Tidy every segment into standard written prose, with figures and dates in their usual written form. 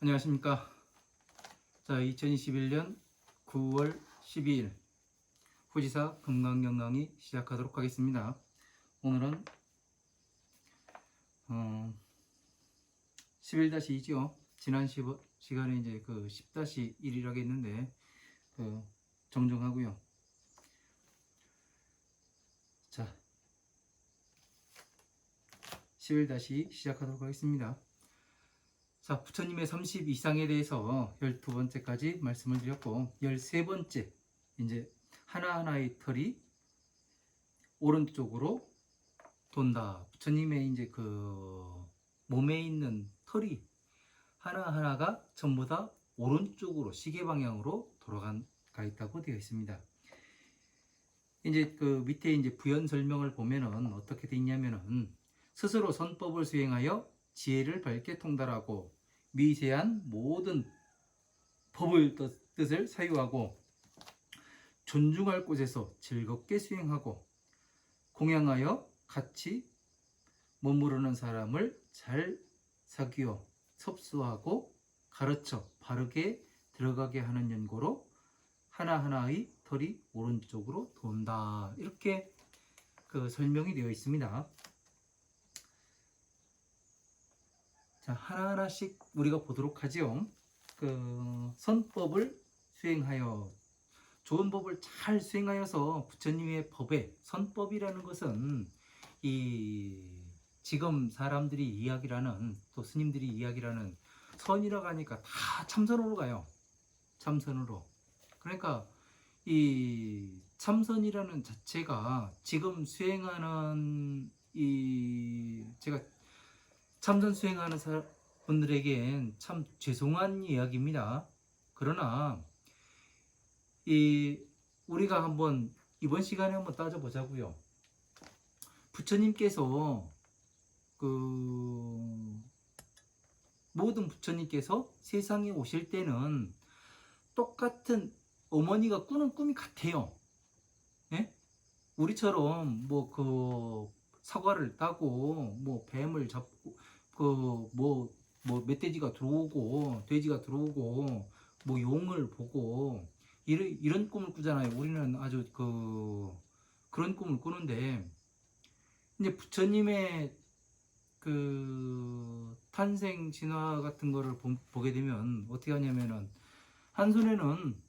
안녕하십니까. 자, 2021년 9월 12일 후지사 건강경강이 시작하도록 하겠습니다. 오늘은 11-2죠. 지난 시간에 이제 그 10-1이라고 했는데 정정하고요. 자, 11-2 시작하도록 하겠습니다. 자, 부처님의 30 이상에 대해서 12번째까지 말씀을 드렸고, 13번째, 이제 하나하나의 털이 오른쪽으로 돈다. 부처님의 이제 그 몸에 있는 털이 하나하나가 전부 다 오른쪽으로, 시계 방향으로 돌아가 있다고 되어 있습니다. 이제 그 밑에 이제 부연 설명을 보면은 어떻게 되어 있냐면은, 스스로 선법을 수행하여 지혜를 밝게 통달하고 미세한 모든 법의 뜻을 사유하고 존중할 곳에서 즐겁게 수행하고 공양하여 같이 머무르는 사람을 잘 사귀어 섭수하고 가르쳐 바르게 들어가게 하는 연고로 하나하나의 털이 오른쪽으로 돈다. 이렇게 그 설명이 되어 있습니다. 자, 하나하나씩 우리가 보도록 하지요. 그 선법을 수행하여, 좋은 법을 잘 수행하여서 부처님의 법에, 선법이라는 것은 이 지금 사람들이 이야기라는, 또 스님들이 이야기라는 선이라고 하니까 다 참선으로 가요. 참선으로. 그러니까 이 참선이라는 자체가 지금 수행하는 제가 참선 수행하는 분들에겐 참 죄송한 이야기입니다. 그러나 우리가 한번 이번 시간에 한번 따져보자고요. 부처님께서 모든 부처님께서 세상에 오실 때는 똑같은 어머니가 꾸는 꿈이 같아요. 예? 우리처럼 사과를 따고 뱀을 잡고 멧돼지가 들어오고 돼지가 들어오고 용을 보고 이런 꿈을 꾸잖아요. 우리는 아주 그런 꿈을 꾸는데, 이제 부처님의 탄생 진화 같은 거를 보게 되면 어떻게 하냐면은, 한 손에는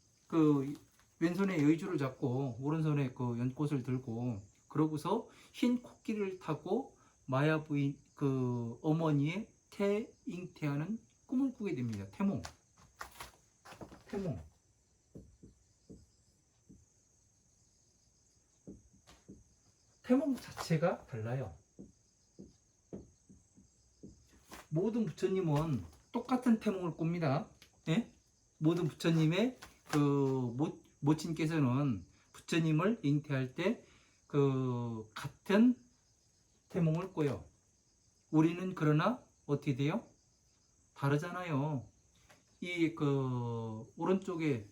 왼손에 여의주를 잡고 오른손에 연꽃을 들고, 그러고서 흰 코끼리를 타고 마야 부인 어머니의 잉태하는 꿈을 꾸게 됩니다. 태몽. 태몽 자체가 달라요. 모든 부처님은 똑같은 태몽을 꿉니다. 예? 모든 부처님의 모친께서는 부처님을 잉태할 때 같은 태몽을 꿔요. 우리는 그러나 어떻게 돼요? 다르잖아요. 오른쪽에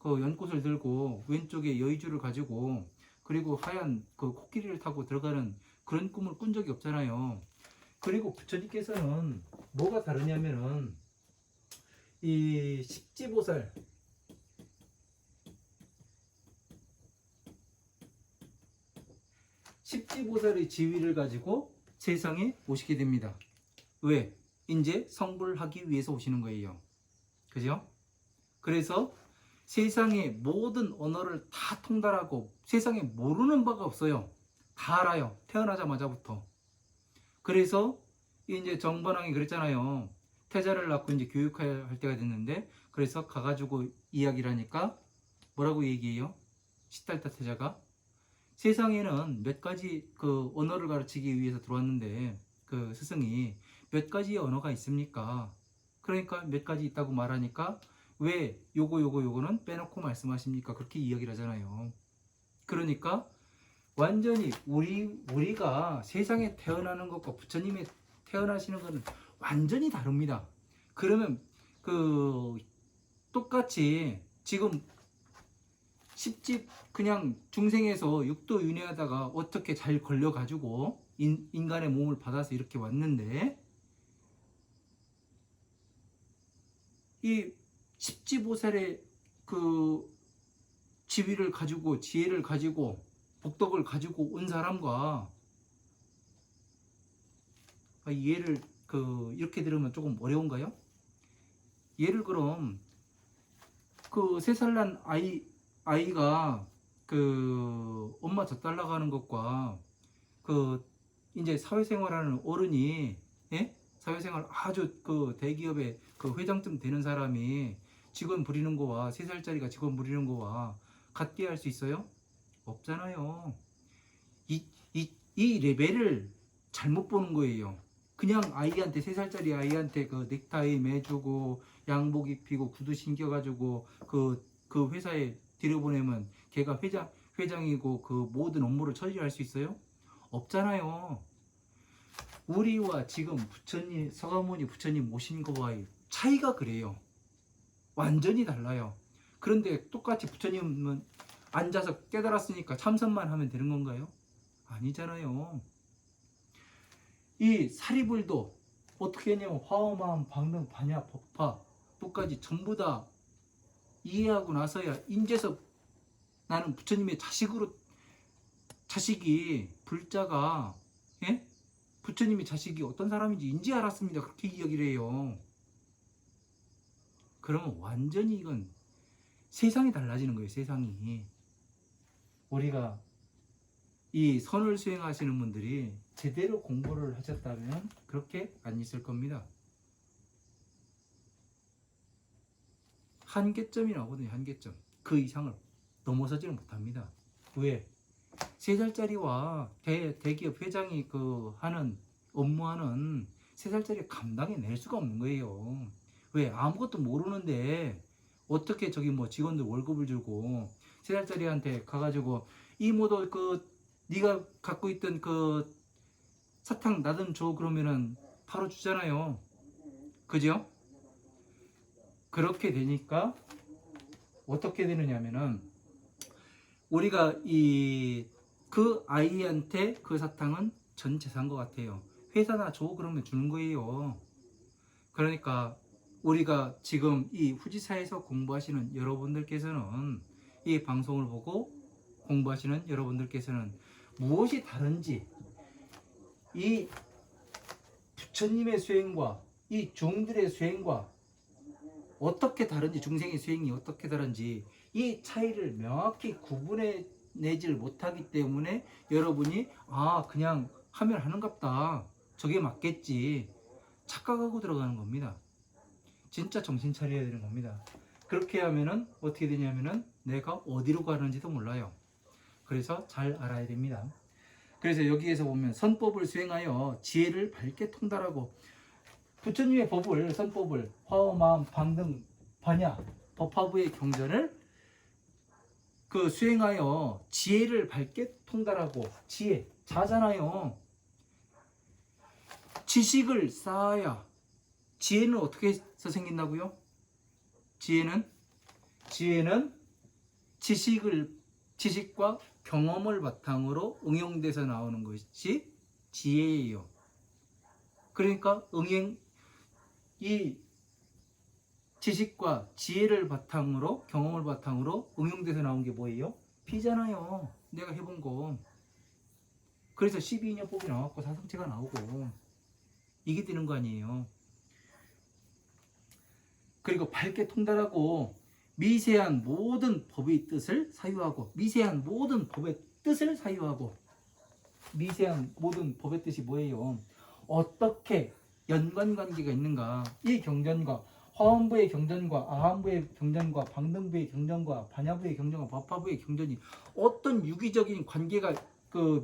연꽃을 들고 왼쪽에 여의주를 가지고 그리고 하얀 코끼리를 타고 들어가는 그런 꿈을 꾼 적이 없잖아요. 그리고 부처님께서는 뭐가 다르냐면은, 이 십지보살의 지위를 가지고 세상에 오시게 됩니다. 왜? 이제 성불하기 위해서 오시는 거예요. 그죠? 그래서 세상의 모든 언어를 다 통달하고 세상에 모르는 바가 없어요. 다 알아요. 태어나자마자부터. 그래서 이제 정번왕이 그랬잖아요. 태자를 낳고 이제 교육할 때가 됐는데, 그래서 가가지고 이야기를 하니까 뭐라고 얘기해요? 시달타 태자가 세상에는 몇 가지 언어를 가르치기 위해서 들어왔는데 스승이 몇 가지 언어가 있습니까? 그러니까 몇 가지 있다고 말하니까 왜 요거는 빼놓고 말씀하십니까? 그렇게 이야기를 하잖아요. 그러니까 완전히 우리가 세상에 태어나는 것과 부처님의 태어나시는 것은 완전히 다릅니다. 그러면 똑같이 지금 10집 그냥 중생에서 육도 윤회하다가 어떻게 잘 걸려가지고 인간의 몸을 받아서 이렇게 왔는데, 이 십지보살의 그 지위를 가지고 지혜를 가지고 복덕을 가지고 온 사람과 예를 이렇게 들으면 조금 어려운가요? 예를 그럼 그 3살 난 아이가 그 엄마 젖 달라고 하는 것과 그 이제 사회생활하는 어른이, 예? 사회생활 아주 그 대기업의 그 회장쯤 되는 사람이 직원 부리는 거와 3살짜리가 직원 부리는 거와 같게 할 수 있어요? 없잖아요. 이 레벨을 잘못 보는 거예요. 그냥 아이한테 3살짜리 아이한테 그 넥타이 매주고 양복 입히고 구두 신겨가지고 그 회사에 들여보내면 걔가 회장이고 그 모든 업무를 처리할 수 있어요? 없잖아요. 우리와 지금 부처님, 서가모니 부처님 모신 거와의 차이가 그래요. 완전히 달라요. 그런데 똑같이 부처님은 앉아서 깨달았으니까 참선만 하면 되는 건가요? 아니잖아요. 이 사리불도 어떻게 했냐면 화엄함, 방능, 반야, 법화, 또까지 전부 다 이해하고 나서야 인제서 나는 부처님의 자식이 불자가, 예? 부처님의 자식이 어떤 사람인지 인지 알았습니다. 그렇게 이야기를 해요. 그러면 완전히 이건 세상이 달라지는 거예요. 세상이. 우리가 이 선을 수행하시는 분들이 제대로 공부를 하셨다면 그렇게 안 있을 겁니다. 한계점이 나오거든요. 한계점. 그 이상을 넘어서지는 못합니다. 왜? 3살짜리와 대기업 회장이 하는 업무하는 3살짜리 감당해낼 수가 없는 거예요. 왜? 아무것도 모르는데 어떻게 직원들 월급을 주고 3살짜리한테 가가지고 이모도 네가 갖고 있던 사탕 나 좀 줘 그러면은 바로 주잖아요. 그죠? 그렇게 되니까 어떻게 되느냐면은 우리가 그 아이한테 그 사탕은 전 재산 것 같아요. 회사나 줘 그러면 주는 거예요. 그러니까 우리가 지금 이 후지사에서 공부하시는 여러분들께서는 이 방송을 보고 공부하시는 여러분들께서는 무엇이 다른지 이 부처님의 수행과 이 종들의 수행과 어떻게 다른지, 중생의 수행이 어떻게 다른지 이 차이를 명확히 구분해내질 못하기 때문에 여러분이 그냥 하면 하는갑다, 저게 맞겠지 착각하고 들어가는 겁니다. 진짜 정신 차려야 되는 겁니다. 그렇게 하면은 어떻게 되냐면은 내가 어디로 가는지도 몰라요. 그래서 잘 알아야 됩니다. 그래서 여기에서 보면 선법을 수행하여 지혜를 밝게 통달하고, 부처님의 선법을 화엄함, 방등, 반야, 법화부의 경전을 수행하여 지혜를 밝게 통달하고, 지혜, 자잖아요. 지식을 쌓아야. 지혜는 어떻게 해서 생긴다고요? 지혜는 지식과 경험을 바탕으로 응용돼서 나오는 것이 지혜예요. 그러니까 이 지식과 지혜를 바탕으로, 경험을 바탕으로 응용돼서 나온 게 뭐예요? 피잖아요. 내가 해본 거. 그래서 12인연법이 나왔고 사성체가 나오고 이게 되는 거 아니에요. 그리고 밝게 통달하고 미세한 모든 법의 뜻을 사유하고, 미세한 모든 법의 뜻을 사유하고, 미세한 모든 법의 뜻이 뭐예요? 어떻게 연관관계가 있는가? 이 경전과 화엄부의 경전과 아함부의 경전과 방등부의 경전과 반야부의 경전과 법화부의 경전이 어떤 유기적인 관계가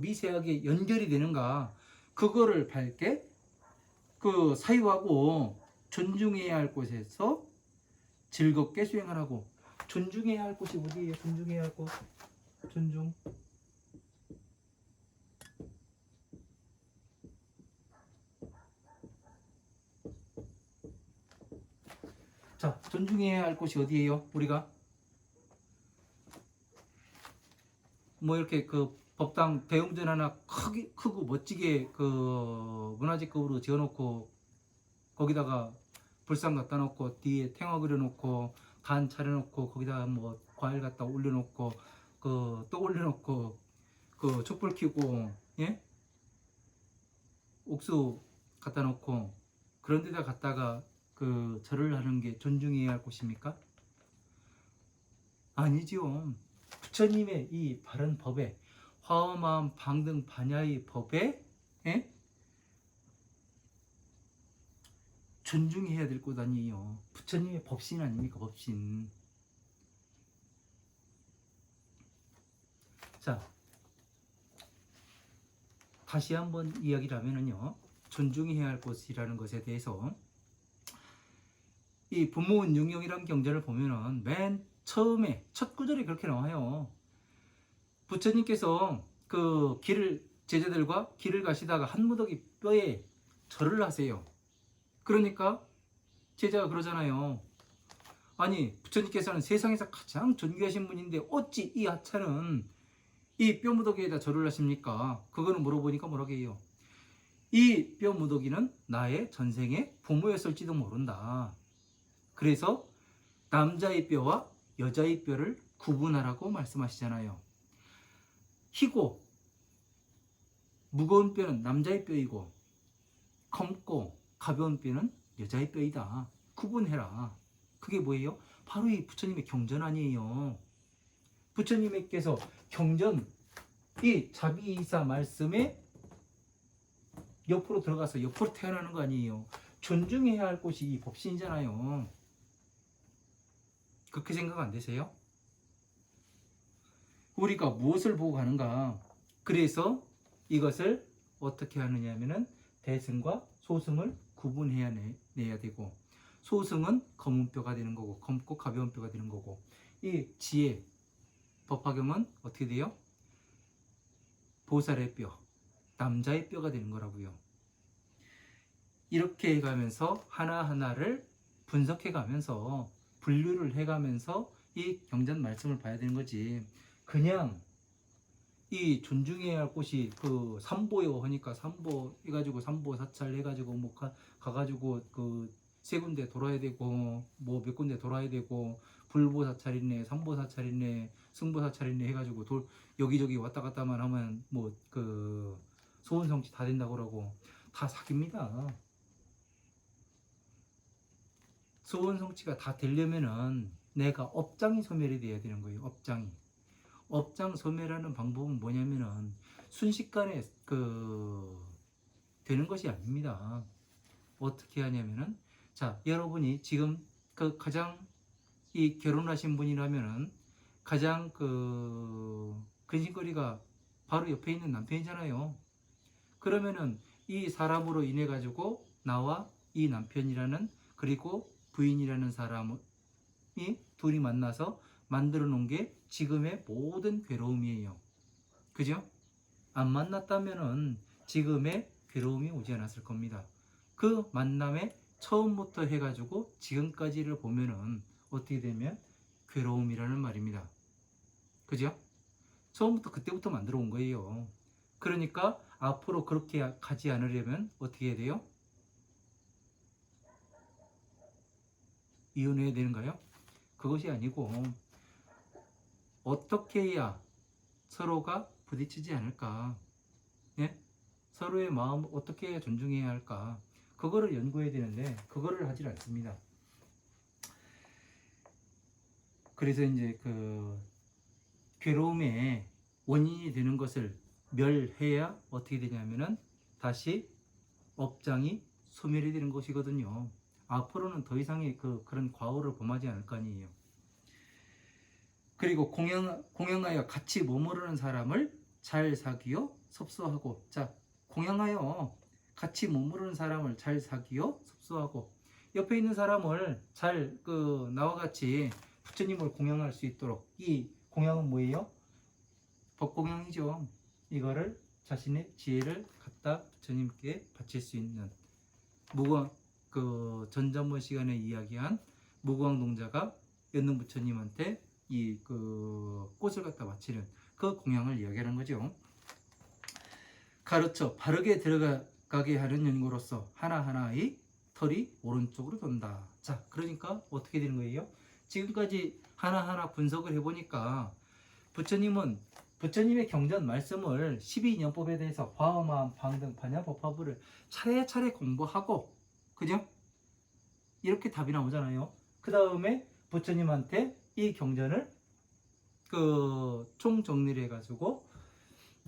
미세하게 연결이 되는가? 그거를 밝게 사유하고 존중해야 할 곳에서 즐겁게 수행하라고. 존중해야 할 곳이 어디예요? 존중해야 할 곳. 존중. 자, 존중해야 할 곳이 어디예요? 우리가 이렇게 법당 대웅전 하나 크고 멋지게 문화재급으로 지어놓고 거기다가 불상 갖다 놓고 뒤에 탱어 그려놓고 간 차려놓고 거기다 뭐 과일 갖다 올려놓고 그 또 올려놓고 그 촛불 켜고 예? 옥수 갖다 놓고 그런 데다 갖다가 그 절을 하는 게 존중해야 할 곳입니까? 아니지요. 부처님의 이 바른 법에 화엄하음 방등 반야의 법에 예? 존중해야 될 곳 아니에요. 부처님의 법신 아닙니까? 법신. 자, 다시 한번 이야기를 하면은요, 존중해야 할 곳이라는 것에 대해서 이 부모운 육용이란 경전을 보면은 맨 처음에 첫 구절이 그렇게 나와요. 부처님께서 그 길을 제자들과 길을 가시다가 한 무더기 뼈에 절을 하세요. 그러니까 제자가 그러잖아요. 아니 부처님께서는 세상에서 가장 존귀하신 분인데 어찌 이 하찮은 이 뼈무더기에다 절을 하십니까? 그거는 물어보니까 뭐라고 해요? 이 뼈무더기는 나의 전생의 부모였을지도 모른다. 그래서 남자의 뼈와 여자의 뼈를 구분하라고 말씀하시잖아요. 희고 무거운 뼈는 남자의 뼈이고 검고 가벼운 뼈는 여자의 뼈이다. 구분해라. 그게 뭐예요? 바로 이 부처님의 경전 아니에요. 부처님께서 경전 이 자비이사 말씀에 옆으로 들어가서 옆으로 태어나는 거 아니에요. 존중해야 할 곳이 이 법신이잖아요. 그렇게 생각 안 되세요? 우리가 무엇을 보고 가는가? 그래서 이것을 어떻게 하느냐 하면은 대승과 소승을 구분해야 내야 되고, 소승은 검은 뼈가 되는 거고 검고 가벼운 뼈가 되는 거고, 이 지혜 법화경은 어떻게 돼요? 보살의 뼈, 남자의 뼈가 되는 거라고요. 이렇게 해가면서 하나하나를 분석해 가면서 분류를 해가면서 이 경전 말씀을 봐야 되는 거지. 그냥 이 존중해야 할 곳이 그 삼보요 하니까 삼보 해가지고 삼보 사찰 해가지고 뭐 가가지고 그 세 군데 돌아야 되고 뭐 몇 군데 돌아야 되고 불보 사찰이네 삼보 사찰이네 승보 사찰이네 해가지고 여기저기 왔다 갔다만 하면 뭐 그 소원성취 다 된다고 그러고 다 사기입니다. 소원성취가 다 되려면은 내가 업장이 소멸이 돼야 되는 거예요. 업장이. 업장 소멸하는 방법은 뭐냐면은 순식간에 되는 것이 아닙니다. 어떻게 하냐면은 자, 여러분이 지금 그 가장 이 결혼하신 분이라면은 가장 근심거리가 바로 옆에 있는 남편이잖아요. 그러면은 이 사람으로 인해 가지고 나와 이 남편이라는 그리고 부인이라는 사람이 둘이 만나서 만들어 놓은 게 지금의 모든 괴로움이에요. 그죠? 안 만났다면은 지금의 괴로움이 오지 않았을 겁니다. 그 만남의 처음부터 해가지고 지금까지를 보면은 어떻게 되면 괴로움이라는 말입니다. 그죠? 처음부터 그때부터 만들어 온 거예요. 그러니까 앞으로 그렇게 가지 않으려면 어떻게 해야 돼요? 이혼해야 되는가요? 그것이 아니고 어떻게 해야 서로가 부딪히지 않을까? 예? 서로의 마음을 어떻게 해야 존중해야 할까? 그거를 연구해야 되는데 그거를 하질 않습니다. 그래서 이제 그 괴로움의 원인이 되는 것을 멸해야 어떻게 되냐면은 다시 업장이 소멸이 되는 것이거든요. 앞으로는 더 이상의 그런 과오를 범하지 않을 거 아니에요. 그리고 공양하여 같이 머무르는 사람을 잘 사귀어 섭소하고. 자, 공양하여 같이 머무르는 사람을 잘 사귀어 섭소하고, 옆에 있는 사람을 잘 나와 같이 부처님을 공양할 수 있도록. 이 공양은 뭐예요? 법공양이죠. 이거를 자신의 지혜를 갖다 부처님께 바칠 수 있는 무광 전전번 시간에 이야기한 무광동자가 연능 부처님한테 이 꽃을 갖다 바치는 그 공양을 이야기하는 거죠. 가르쳐 바르게 들어가게 하는 연구로서 하나하나의 털이 오른쪽으로 돈다. 자, 그러니까 어떻게 되는 거예요? 지금까지 하나하나 분석을 해보니까 부처님의 경전 말씀을 12년법에 대해서 화엄한 방등 반야 법화부를 차례차례 공부하고, 그죠? 이렇게 답이 나오잖아요. 그 다음에 부처님한테 이 경전을 총정리를 해가지고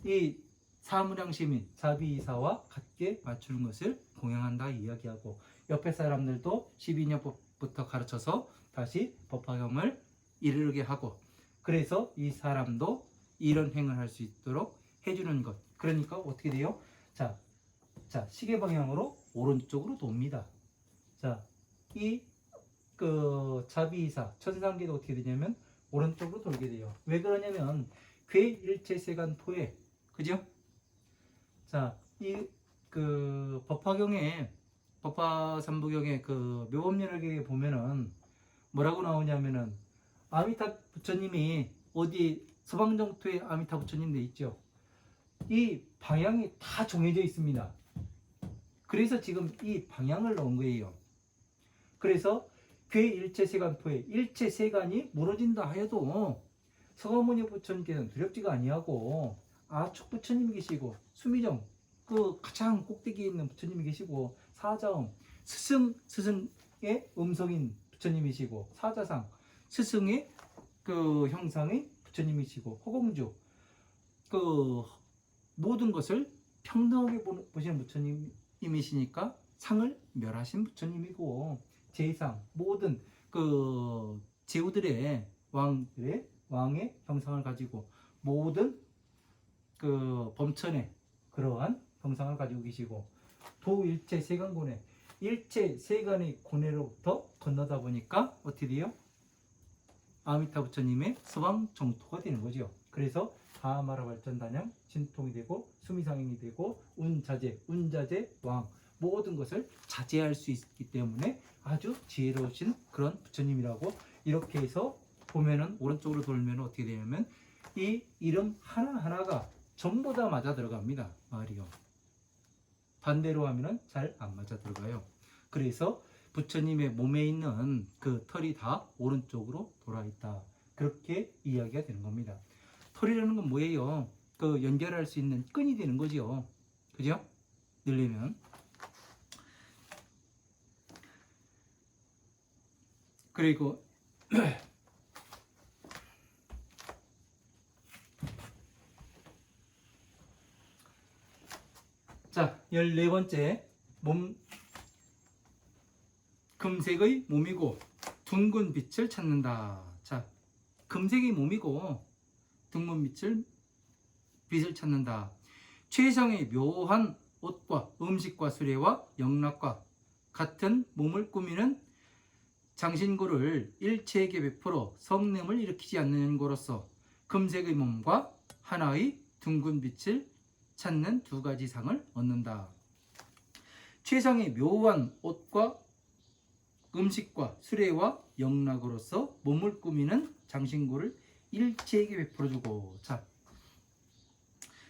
이 사무량 시민 자비이사와 같게 맞추는 것을 공양한다 이야기하고, 옆에 사람들도 12년법부터 가르쳐서 다시 법화경을 이르게 하고, 그래서 이 사람도 이런 행을 할 수 있도록 해주는 것. 그러니까 어떻게 돼요? 자, 시계 방향으로 오른쪽으로 돕니다. 자, 이 자비이사 천상계도 어떻게 되냐면 오른쪽으로 돌게 돼요. 왜 그러냐면 괴일체세간토에, 그죠? 자, 이 법화경에 법화삼부경에 묘법연화경에 보면은 뭐라고 나오냐면은 아미타 부처님이 어디 서방정토에 아미타 부처님 돼 있죠. 이 방향이 다 정해져 있습니다. 그래서 지금 이 방향을 넣은 거예요. 그래서 괴일체세간토에 일체세간이 무너진다 하여도 서가모니 부처님께서는 두렵지가 아니하고 아축 부처님이 계시고 수미정 가장 꼭대기에 있는 부처님이 계시고 사자음 스승의 음성인 부처님이시고 사자상 스승의 형상의 부처님이시고 허공주 모든 것을 평등하게 보시는 부처님이시니까 상을 멸하신 부처님이고, 제상 모든 제후들의 왕의 형상을 가지고 모든 범천의 그러한 형상을 가지고 계시고, 도일체 세간고뇌 일체 세간의 고뇌로부터 건너다 보니까 어떻게 돼요? 아미타 부처님의 서방 정토가 되는 거죠. 그래서 다마라 발전단양 진통이 되고 수미상행이 되고 운자재 왕 모든 것을 자제할 수 있기 때문에 아주 지혜로우신 그런 부처님이라고, 이렇게 해서 보면은 오른쪽으로 돌면 어떻게 되냐면 이 이름 하나하나가 전부 다 맞아 들어갑니다. 말이요. 반대로 하면은 잘 안 맞아 들어가요. 그래서 부처님의 몸에 있는 털이 다 오른쪽으로 돌아 있다. 그렇게 이야기가 되는 겁니다. 털이라는 건 뭐예요? 연결할 수 있는 끈이 되는 거죠. 그죠? 늘리면. 그리고 자, 14번째 금색의 몸이고 둥근 빛을 찾는다. 자, 금색의 몸이고 둥근 빛을 찾는다. 최상의 묘한 옷과 음식과 수레와 영락과 같은 몸을 꾸미는 장신구를 일체에게 베풀어 성냄을 일으키지 않는 거로서 금색의 몸과 하나의 둥근 빛을 찾는 두 가지 상을 얻는다. 최상의 묘한 옷과 음식과 수레와 영락으로서 몸을 꾸미는 장신구를 일체에게 베풀어주고. 자,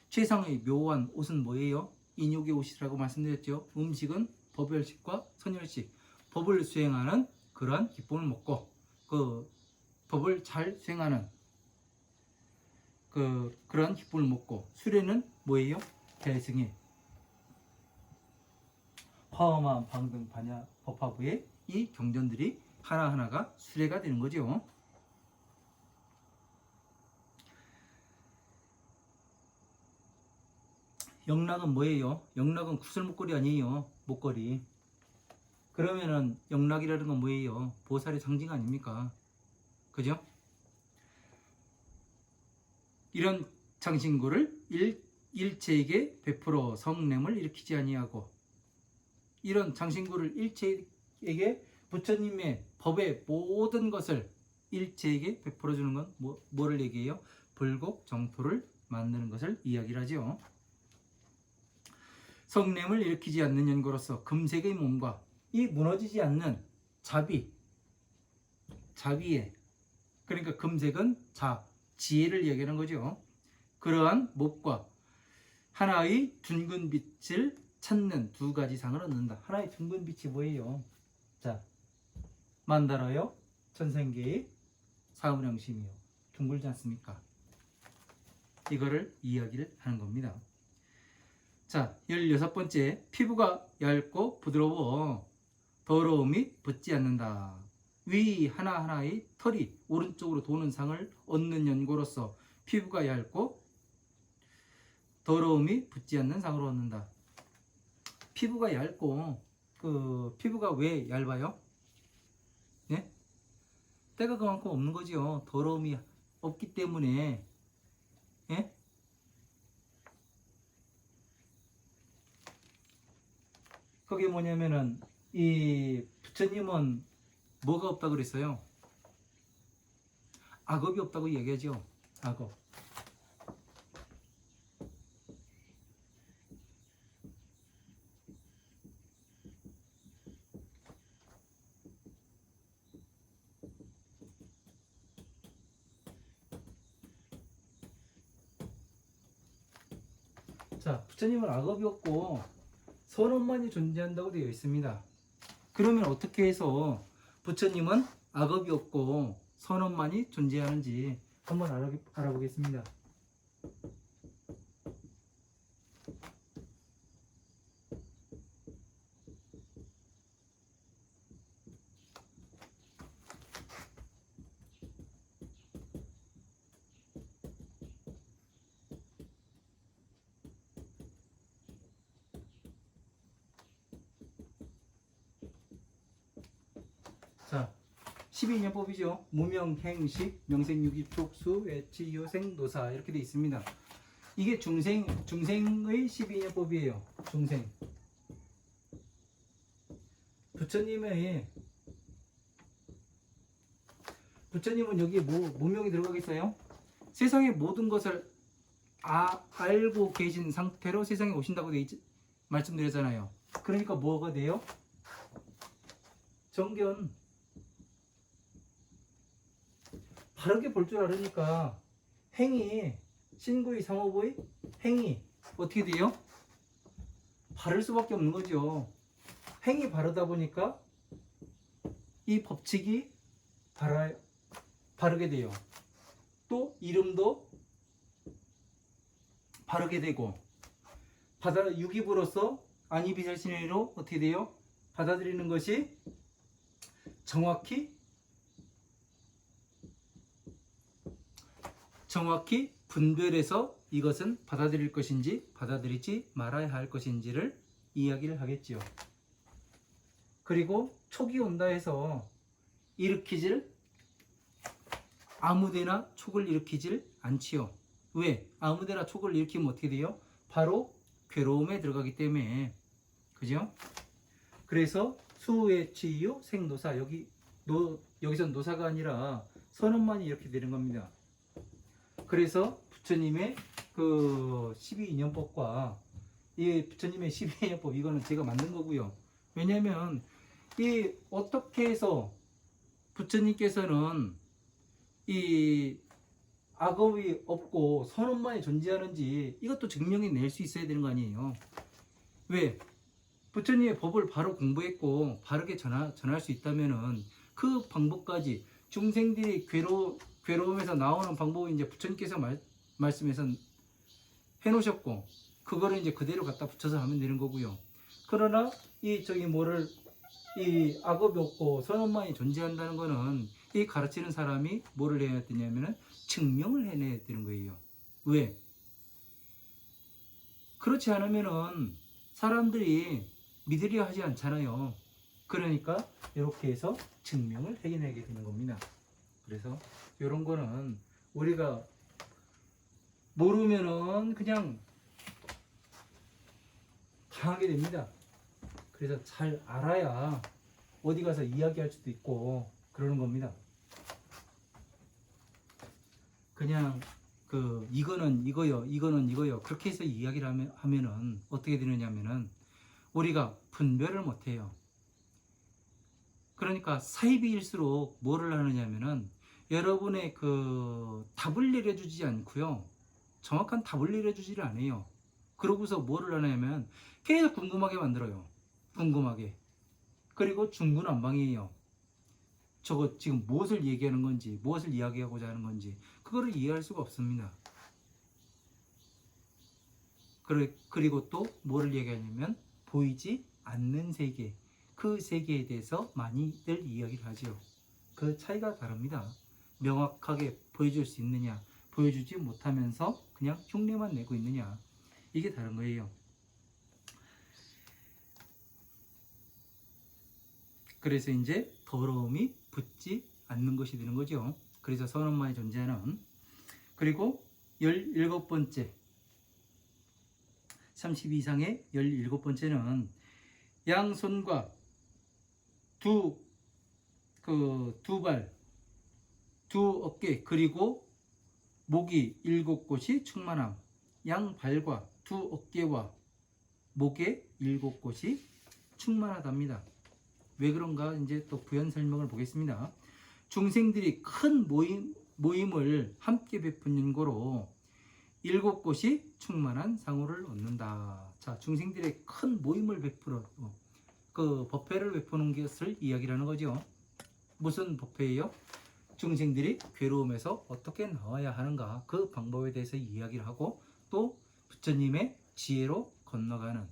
최상의 묘한 옷은 뭐예요? 인욕의 옷이라고 말씀드렸죠. 음식은 법열식과 선열식, 법을 수행하는 그러한 기쁨을 먹고 법을 잘 수행하는 그러한 기쁨을 먹고, 수레는 뭐예요? 대승의 화엄한 방등 반야 법화부의 이 경전들이 하나하나가 수레가 되는 거죠. 영락은 뭐예요? 영락은 구슬 목걸이 아니에요. 목걸이. 그러면은 영락이라는 건 뭐예요? 보살의 상징 아닙니까? 그죠? 이런 장신구를 일체에게 베풀어 성냄을 일으키지 아니하고, 이런 장신구를 일체에게 부처님의 법의 모든 것을 일체에게 베풀어 주는 건 뭐를 얘기해요? 불곡 정토를 만드는 것을 이야기를 하죠. 성냄을 일으키지 않는 연고로서 금색의 몸과 이 무너지지 않는 자비의, 그러니까 금색은 지혜를 얘기하는 거죠. 그러한 몸과 하나의 둥근 빛을 찾는 두 가지 상을 얻는다. 하나의 둥근 빛이 뭐예요? 자, 만다라요, 천생계의 사물양심이요. 둥글지 않습니까? 이거를 이야기를 하는 겁니다. 자, 16번째, 피부가 얇고 부드러워 더러움이 붙지 않는다. 위 하나하나의 털이 오른쪽으로 도는 상을 얻는 연고로서 피부가 얇고 더러움이 붙지 않는 상을 얻는다. 피부가 얇고, 피부가 왜 얇아요? 예? 때가 그만큼 없는 거지요. 더러움이 없기 때문에. 예? 그게 뭐냐면은 이 부처님은 뭐가 없다고 그랬어요? 악업이 없다고 얘기하죠. 악업. 자, 부처님은 악업이 없고 선업만이 존재한다고 되어 있습니다. 그러면 어떻게 해서 부처님은 악업이 없고 선업만이 존재하는지 한번 알아보겠습니다. 자, 12년법이죠. 무명행식, 명생유기, 촉수, 외치, 요생, 노사 이렇게 되어 있습니다. 이게 중생의 12년법이에요. 중생. 부처님은 여기에 무명이 들어가겠어요? 세상의 모든 것을 알고 계신 상태로 세상에 오신다고 말씀드렸잖아요. 그러니까 뭐가 돼요? 정견. 바르게 볼 줄 알으니까 행위, 신구의 상호의 행위 어떻게 돼요? 바를 수밖에 없는 거죠. 행위 바르다 보니까 이 법칙이 바르게 돼요. 또 이름도 바르게 되고 유기부로서 안이비설신의로 어떻게 돼요? 받아들이는 것이 정확히 분별해서 이것은 받아들일 것인지 받아들이지 말아야 할 것인지를 이야기를 하겠지요. 그리고 촉이 온다 해서 아무데나 촉을 일으키질 않지요. 왜? 아무데나 촉을 일으키면 어떻게 돼요? 바로 괴로움에 들어가기 때문에. 그죠? 그래서 수외치유 생노사, 여기서 노사가 아니라 선언만이 이렇게 되는 겁니다. 그래서 부처님의 그 12인연법과 이 부처님의 12인연법, 이거는 제가 만든 거고요. 왜냐면 이 어떻게 해서 부처님께서는 이 악업이 없고 선언만이 존재하는지 이것도 증명해 낼 수 있어야 되는 거 아니에요. 왜? 부처님의 법을 바로 공부했고 바르게 전할 수 있다면은 그 방법까지 중생들이 괴로움에서 나오는 방법을 이제 부처님께서 말씀해서 해놓으셨고 그거를 이제 그대로 갖다 붙여서 하면 되는 거고요. 그러나 이 악업이 없고 선언만이 존재한다는 거는 이 가르치는 사람이 뭐를 해야 되냐면은 증명을 해내야 되는 거예요. 왜? 그렇지 않으면은 사람들이 믿으려 하지 않잖아요. 그러니까 이렇게 해서 증명을 해내게 되는 겁니다. 그래서 이런 거는 우리가 모르면은 그냥 당하게 됩니다. 그래서 잘 알아야 어디 가서 이야기할 수도 있고 그러는 겁니다. 그냥 이거는 이거요 그렇게 해서 이야기를 하면은 어떻게 되느냐면은 우리가 분별을 못해요. 그러니까 사이비일수록 뭐를 하느냐면은 여러분의 답을 내려주지 않고요, 정확한 답을 내려주지를 않아요. 그러고서 뭐를 하냐면 계속 궁금하게 만들어요. 궁금하게. 그리고 중구난방이에요. 저거 지금 무엇을 얘기하는 건지, 무엇을 이야기하고자 하는 건지 그거를 이해할 수가 없습니다. 그리고 또 뭐를 얘기하냐면 보이지 않는 세계, 그 세계에 대해서 많이들 이야기를 하죠. 그 차이가 다릅니다. 명확하게 보여줄 수 있느냐, 보여주지 못하면서 그냥 흉내만 내고 있느냐, 이게 다른 거예요. 그래서 이제 더러움이 붙지 않는 것이 되는 거죠. 그래서 선언만이 존재하는. 그리고 17번째 30 이상의 17번째는 양손과 두 발, 두 어깨 그리고 목이 7곳이 충만함. 양발과 두 어깨와 목에 7곳이 충만하답니다. 왜 그런가 이제 또 부연 설명을 보겠습니다. 중생들이 큰 모임을 함께 베푸는 거로 7곳이 충만한 상호를 얻는다. 자, 중생들의 큰 모임을 베풀어 그 법회를 베푸는 것을 이야기하는 거죠. 무슨 법회예요? 중생들이 괴로움에서 어떻게 나와야 하는가, 그 방법에 대해서 이야기를 하고, 또 부처님의 지혜로 건너가는,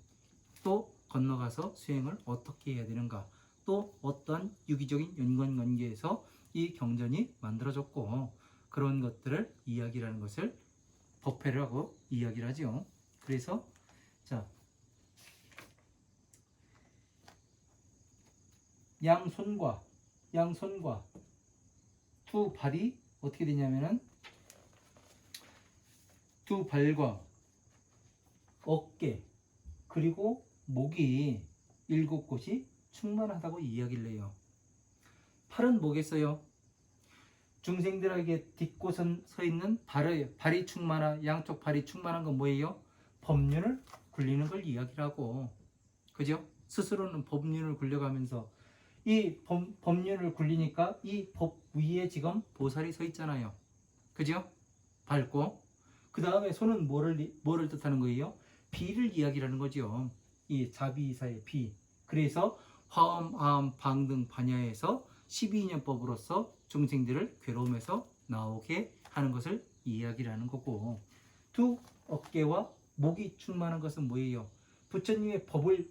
또 건너가서 수행을 어떻게 해야 되는가, 또 어떤 유기적인 연관관계에서 이 경전이 만들어졌고, 그런 것들을 이야기하는 것을 법회라고 이야기를 하죠. 그래서 자, 양손과 두 발이 어떻게 되냐면은 두 발과 어깨 그리고 목이 7곳이 충만하다고 이야기를 해요. 팔은 뭐겠어요? 중생들에게 딛고선 서 있는 발이 충만한, 양쪽 발이 충만한 건 뭐예요? 법륜을 굴리는 걸 이야기를 하고, 그죠? 스스로는 법륜을 굴려가면서 이 법륜을 굴리니까 이 법 위에 지금 보살이 서 있잖아요. 그죠? 밟고 그 다음에 손은 뭐를 뜻하는 거예요? 비를 이야기하는 거죠. 이 자비이사의 비. 그래서 화엄, 아함, 방등, 반야에서 12인연법으로서 중생들을 괴로움에서 나오게 하는 것을 이야기를 하는 거고, 두 어깨와 목이 충만한 것은 뭐예요? 부처님의 법을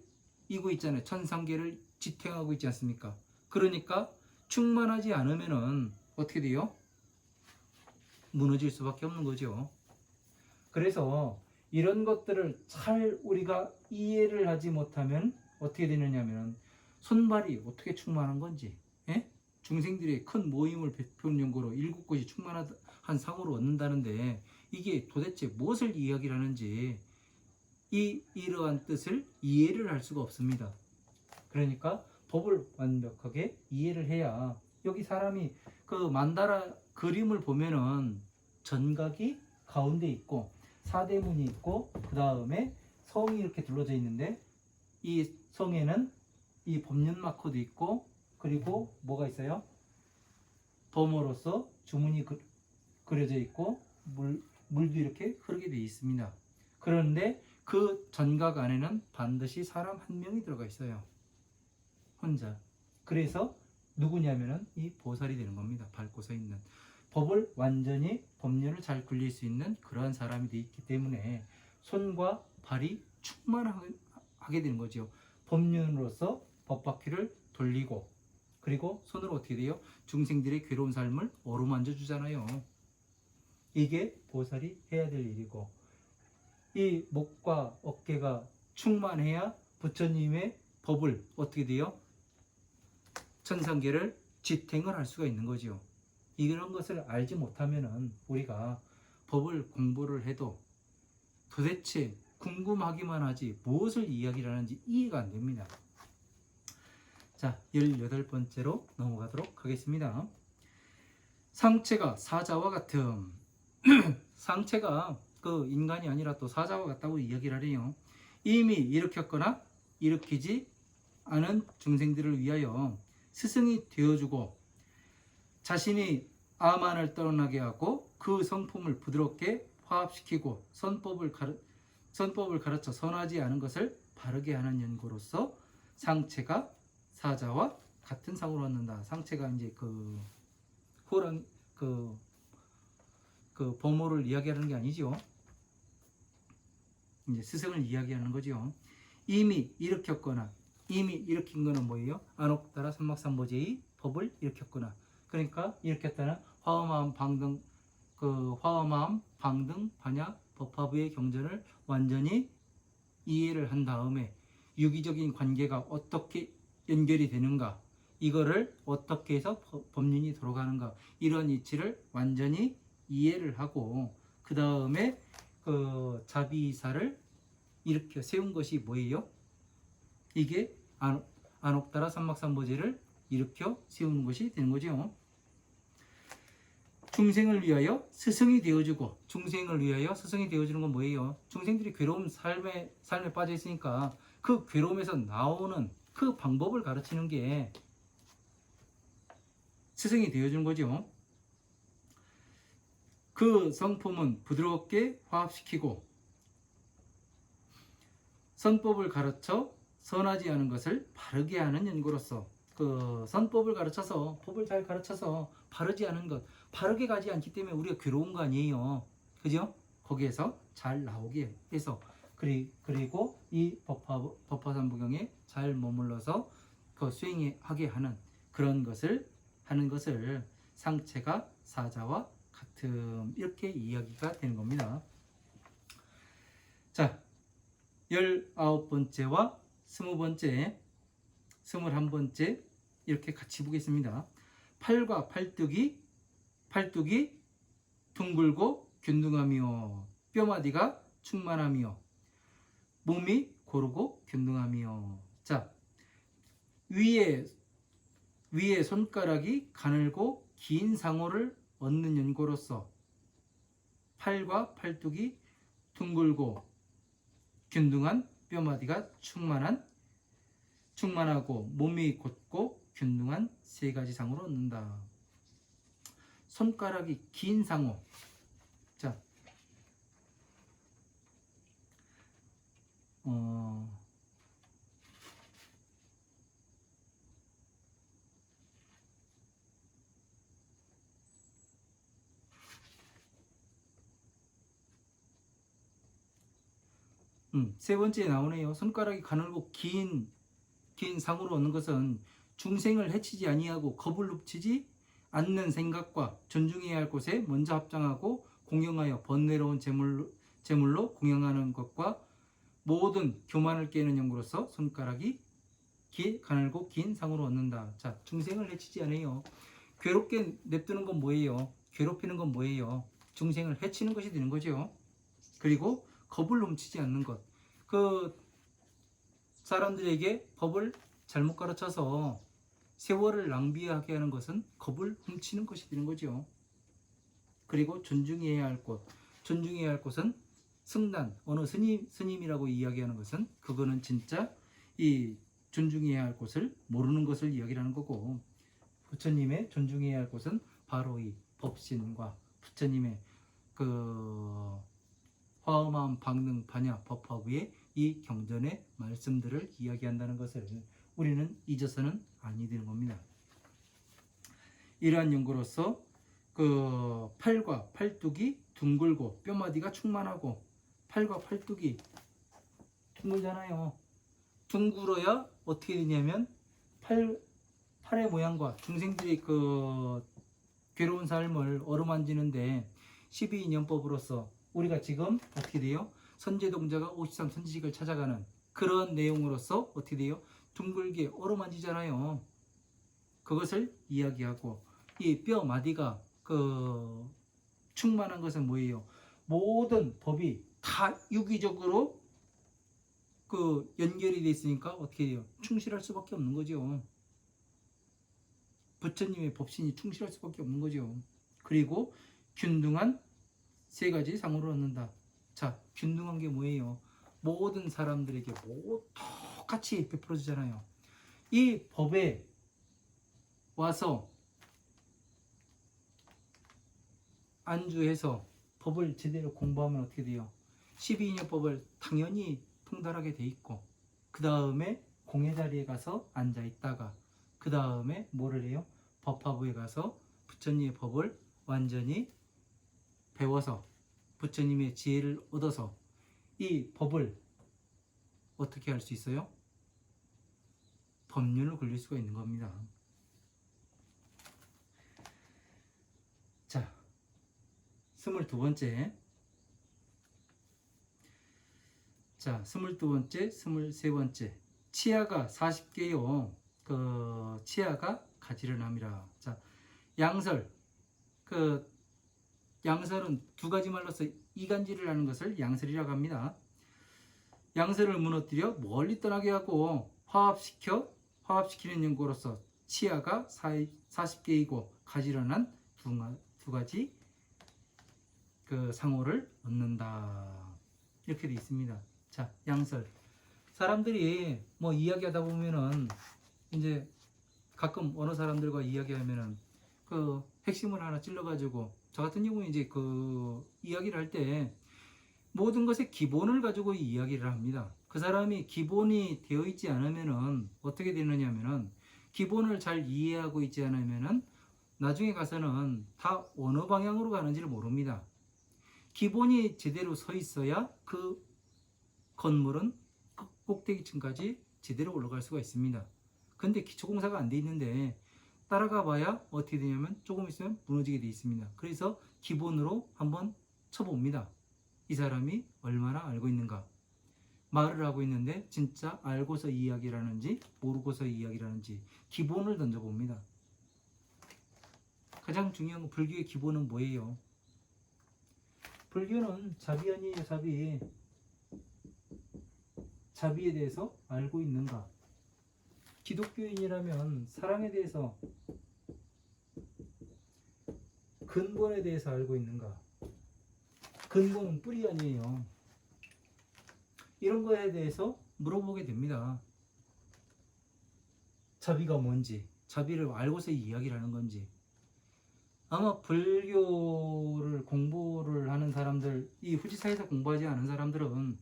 이고 있잖아요. 천상계를 지탱하고 있지 않습니까? 그러니까 충만하지 않으면은 어떻게 돼요? 무너질 수밖에 없는 거죠. 그래서 이런 것들을 잘 우리가 이해를 하지 못하면 어떻게 되느냐면 손발이 어떻게 충만한 건지, 예? 중생들의 큰 모임을 베푸는 연고로 7곳이 충만한 상호를 얻는다는데 이게 도대체 무엇을 이야기를 하는지 이러한 뜻을 이해를 할 수가 없습니다. 그러니까 법을 완벽하게 이해를 해야, 여기 사람이 그 만다라 그림을 보면은 전각이 가운데 있고 사대문이 있고 그 다음에 성이 이렇게 둘러져 있는데, 이 성에는 이 법륜 마커도 있고, 그리고 뭐가 있어요? 범어로서 주문이 그려져 있고 물도 이렇게 흐르게 되어 있습니다. 그런데 그 전각 안에는 반드시 사람 한 명이 들어가 있어요. 혼자. 그래서 누구냐면은 이 보살이 되는 겁니다. 밟고 서 있는. 법을 완전히 법륜을 잘 굴릴 수 있는 그러한 사람이 되어 있기 때문에 손과 발이 충만하게 되는 거죠. 법륜으로서 법바퀴를 돌리고, 그리고 손으로 어떻게 돼요? 중생들의 괴로운 삶을 어루만져 주잖아요. 이게 보살이 해야 될 일이고, 이 목과 어깨가 충만해야 부처님의 법을 어떻게 돼요? 천상계를 지탱을 할 수가 있는 거죠. 이런 것을 알지 못하면은 우리가 법을 공부를 해도 도대체 궁금하기만 하지 무엇을 이야기를 하는지 이해가 안 됩니다. 자, 18번째로 넘어가도록 하겠습니다. 상체가 사자와 같음. 상체가 그 인간이 아니라 또 사자와 같다고 이야기를 하래요. 이미 일으켰거나 일으키지 않은 중생들을 위하여 스승이 되어주고 자신이 아만을 떠나게 하고 그 성품을 부드럽게 화합시키고 선법을 선법을 가르쳐 선하지 않은 것을 바르게 하는 연고로서 상체가 사자와 같은 상으로 얻는다. 상체가 이제 그 호랑 그 범호를 이야기하는 게 아니죠. 이제 스승을 이야기하는 거죠. 이미 일으켰거나 이미 일으킨 거는 뭐예요? 안옥따라 삼막삼보제의 법을 일으켰거나. 그러니까 일으켰다는 화엄함 방등 화엄함 방등 반야 법화부의 경전을 완전히 이해를 한 다음에 유기적인 관계가 어떻게 연결이 되는가, 이거를 어떻게 해서 법륜이 돌아가는가, 이런 이치를 완전히 이해를 하고 그 다음에 그 자비사를 일으켜 세운 것이 뭐예요? 이게 안옥따라 삼막삼보제를 일으켜 세우는 것이 되는 거죠. 중생을 위하여 스승이 되어주고, 중생을 위하여 스승이 되어주는 건 뭐예요? 중생들이 괴로운 삶에 빠져 있으니까 그 괴로움에서 나오는 그 방법을 가르치는 게 스승이 되어주는 거죠. 그 성품은 부드럽게 화합시키고 선법을 가르쳐 선하지 않은 것을 바르게 하는 연고로서, 그 선법을 가르쳐서 법을 잘 가르쳐서 바르지 않은 것, 바르게 가지 않기 때문에 우리가 괴로운 거 아니에요. 그죠? 거기에서 잘 나오게 해서 그리고 이 법화삼부경에 잘 머물러서 그 수행하게 하는 그런 것을 하는 것을 상체가 사자와 같음, 이렇게 이야기가 되는 겁니다. 자, 19번째와 20번째, 21번째 이렇게 같이 보겠습니다. 팔과 팔뚝이 둥글고 균등하며 뼈마디가 충만하며 몸이 고르고 균등하며. 자, 위에 손가락이 가늘고 긴 상호를 얻는 연고로서 팔과 팔뚝이 둥글고 균등한 뼈마디가 충만하고 몸이 곧고 균등한 세 가지 상으로 얻는다. 손가락이 긴 상호. 자, 세 번째에 나오네요. 손가락이 가늘고 긴 상으로 얻는 것은 중생을 해치지 아니하고 겁을 눕히지 않는 생각과 존중해야 할 곳에 먼저 합장하고 공경하여 번뇌로운 제물로 공경하는 것과 모든 교만을 깨는 연구로서 손가락이 가늘고 긴 상으로 얻는다. 자, 중생을 해치지 않아요. 괴롭게 냅두는 건 뭐예요? 괴롭히는 건 뭐예요? 중생을 해치는 것이 되는 거죠. 그리고 겁을 넘치지 않는 것. 그 사람들에게 법을 잘못 가르쳐서 세월을 낭비하게 하는 것은 겁을 훔치는 것이 되는 거죠. 그리고 존중해야 할 곳. 존중해야 할 곳은 승단, 어느 스님이라고 이야기하는 것은 그거는 진짜 이 존중해야 할 곳을 모르는 것을 이야기하는 거고, 부처님의 존중해야 할 곳은 바로 이 법신과 부처님의 그 화엄함 방능 반야 법화부의 이 경전의 말씀들을 이야기한다는 것을 우리는 잊어서는 아니 되는 겁니다. 이러한 연구로서 그 팔과 팔뚝이 둥글고 뼈마디가 충만하고, 팔과 팔뚝이 둥글잖아요. 둥글어야 어떻게 되냐면 팔의 모양과 중생들이 그 괴로운 삶을 어루만지는데 12인연법으로서 우리가 지금 어떻게 돼요? 선제동자가 53 선지식을 찾아가는 그런 내용으로서 어떻게 돼요? 둥글게 어루만지잖아요. 그것을 이야기하고, 이 뼈 마디가 그 충만한 것은 뭐예요? 모든 법이 다 유기적으로 그 연결이 돼 있으니까 어떻게 돼요? 충실할 수밖에 없는 거죠. 부처님의 법신이 충실할 수밖에 없는 거죠. 그리고 균등한 세 가지 상호를 얻는다. 자, 균등한 게 뭐예요? 모든 사람들에게 똑같이 베풀어주잖아요. 이 법에 와서 안주해서 법을 제대로 공부하면 어떻게 돼요? 12인연법을 당연히 통달하게 돼 있고, 그 다음에 공예 자리에 가서 앉아 있다가, 그 다음에 뭐를 해요? 법화부에 가서 부처님의 법을 완전히 배워서 부처님의 지혜를 얻어서 이 법을 어떻게 할 수 있어요? 법륜을 굴릴 수가 있는 겁니다. 자, 22번째. 자, 22번째, 23번째. 치아가 40개요. 그 치아가 가지를 함이라. 자, 양설. 그 양설은 두 가지 말로서 이간질을 하는 것을 양설이라고 합니다. 양설을 무너뜨려 멀리 떠나게 하고 화합시키는 연고로서 치아가 40개이고 가지런한 두 가지 그 상호를 얻는다. 이렇게 되어 있습니다. 자, 양설. 사람들이 뭐 이야기하다 보면은 이제 가끔 어느 사람들과 이야기하면은 그 핵심을 하나 찔러가지고, 저 같은 경우는 이제 그 이야기를 할 때 모든 것의 기본을 가지고 이야기를 합니다. 그 사람이 기본이 되어 있지 않으면은 어떻게 되느냐면은, 기본을 잘 이해하고 있지 않으면은 나중에 가서는 다 어느 방향으로 가는지를 모릅니다. 기본이 제대로 서 있어야 그 건물은 꼭대기층까지 제대로 올라갈 수가 있습니다. 근데 기초공사가 안 돼 있는데 따라가 봐야 어떻게 되냐면 조금 있으면 무너지게 돼 있습니다. 그래서 기본으로 한번 쳐봅니다. 이 사람이 얼마나 알고 있는가. 말을 하고 있는데 진짜 알고서 이야기를 하는지 모르고서 이야기를 하는지 기본을 던져봅니다. 가장 중요한 건 불교의 기본은 뭐예요? 불교는 자비 아니에요. 자비. 자비에 대해서 알고 있는가? 기독교인이라면 사랑에 대해서, 근본에 대해서 알고 있는가? 근본은 뿌리 아니에요. 이런 거에 대해서 물어보게 됩니다. 자비가 뭔지, 자비를 알고서 이야기를 하는 건지. 아마 불교를 공부를 하는 사람들, 이 후지사에서 공부하지 않은 사람들은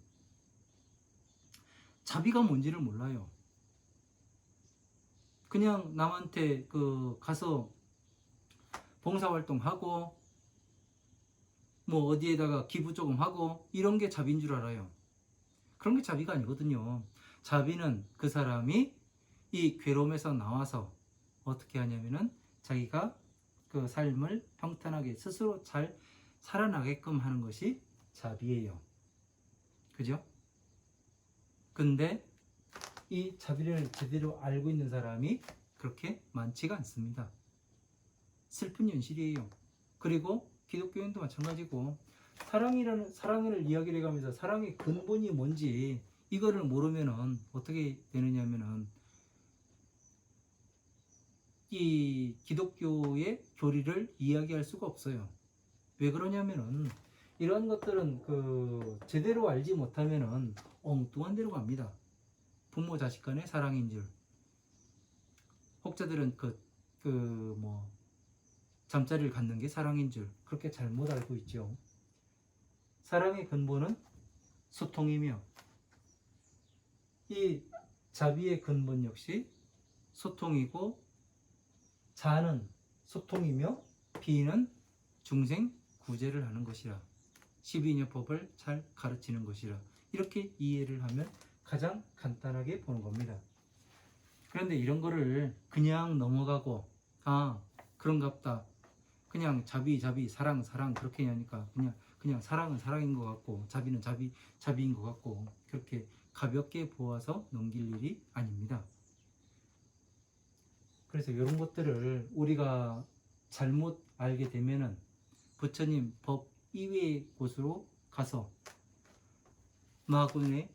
자비가 뭔지를 몰라요. 그냥 남한테 그 가서 봉사활동하고 뭐 어디에다가 기부 조금 하고 이런 게 자비인 줄 알아요. 그런 게 자비가 아니거든요. 자비는 그 사람이 이 괴로움에서 나와서 어떻게 하냐면은 자기가 그 삶을 평탄하게 스스로 잘 살아나게끔 하는 것이 자비예요. 그죠? 근데 이 자비를 제대로 알고 있는 사람이 그렇게 많지가 않습니다. 슬픈 현실이에요. 그리고 기독교인도 마찬가지고, 사랑을 이야기를 해가면서 사랑의 근본이 뭔지 이거를 모르면은 어떻게 되느냐면은 이 기독교의 교리를 이야기할 수가 없어요. 왜 그러냐면은 이런 것들은 그 제대로 알지 못하면은 엉뚱한 데로 갑니다. 부모 자식 간의 사랑인 줄, 혹자들은 뭐 잠자리를 갖는 게 사랑인 줄 그렇게 잘못 알고 있죠. 사랑의 근본은 소통이며, 이 자비의 근본 역시 소통이고, 자는 소통이며 비는 중생 구제를 하는 것이라, 12인연법을 잘 가르치는 것이라, 이렇게 이해를 하면 가장 간단하게 보는 겁니다. 그런데 이런 거를 그냥 넘어가고, 아 그런갑다, 그냥 자비 사랑 그렇게 하니까 그냥 사랑은 사랑인 것 같고 자비는 자비인 것 같고, 그렇게 가볍게 보아서 넘길 일이 아닙니다. 그래서 이런 것들을 우리가 잘못 알게 되면은 부처님 법 이외의 곳으로 가서 마군의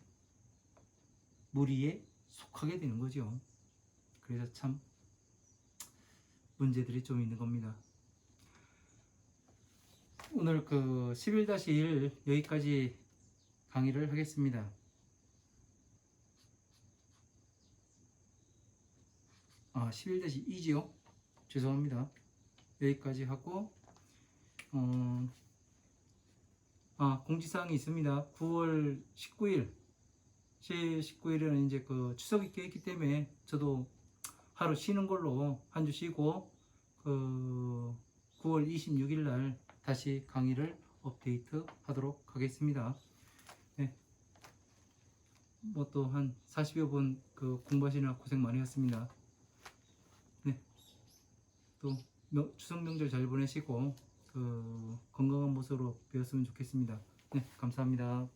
무리에 속하게 되는 거죠. 그래서 참 문제들이 좀 있는 겁니다. 오늘 그 11-1 여기까지 강의를 하겠습니다. 11-2지요. 죄송합니다. 여기까지 하고 공지사항이 있습니다. 9월 19일, 제 19일에는 이제 그 추석이 껴있기 때문에 저도 하루 쉬는 걸로 한 주 쉬고 그 9월 26일 날 다시 강의를 업데이트 하도록 하겠습니다. 네. 뭐 또 한 40여 분 그 공부하시느라 고생 많이 했습니다. 네. 또 추석 명절 잘 보내시고 그 건강한 모습으로 배웠으면 좋겠습니다. 네, 감사합니다.